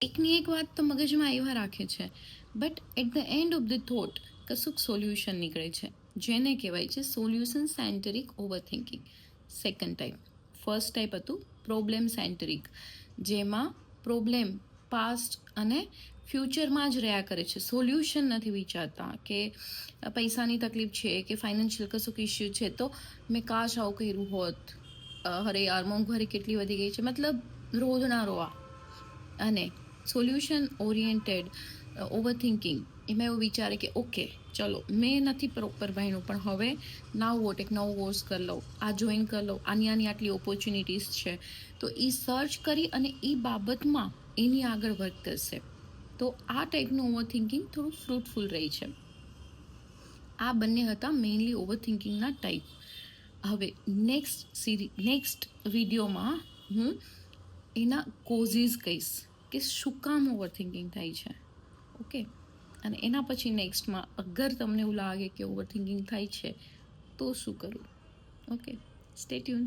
એકની એક વાત તો મગજમાં એવા રાખે છે, but at the end of the thought કશુંક સોલ્યુશન નીકળે છે, જેને કહેવાય છે solution centric overthinking. Second type. First type હતું પ્રોબ્લેમ સેન્ટરિક, જેમાં પ્રોબ્લેમ પાસ્ટ અને ફ્યુચરમાં જ રહ્યા કરે છે, સોલ્યુશન નથી વિચારતા કે પૈસાની તકલીફ છે કે ફાઇનાન્શિયલ કશુંક ઇસ્યુ છે તો મેં કાશ આવું કર્યું હોત, અરે યાર મોંઘવારી કેટલી વધી ગઈ છે, મતલબ રોજના રોવા. અને સોલ્યુશન ઓરિએન્ટેડ ઓવરથિંકિંગ, એમાં એવું વિચારે કે ઓકે ચલો મેં નથી પ્રોપર ભણ્યું, પણ હવે નાવ વોટ એક નવો કોર્સ કરી લઉં, આ જોઈન કરી લઉં, આની આટલી ઓપોર્ચ્યુનિટીઝ છે, તો એ સર્ચ કરી અને એ બાબતમાં એની આગળ વર્ક કરશે. તો આ ટાઈપનું ઓવરથિંકિંગ થોડું ફ્રૂટફુલ રહી છે. આ બંને હતા મેઇનલી ઓવરથિંકિંગના ટાઈપ. હવે નેક્સ્ટ વિડીયોમાં હું એના કોઝિસ કહીશ કે શું કામ ઓવરથિંકિંગ થાય છે. ઓકે, અને એના પછી નેક્સ્ટમાં અગર તમને એવું લાગે કે ઓવરથિંકિંગ થાય છે તો શું કરવું. Okay, stay tune.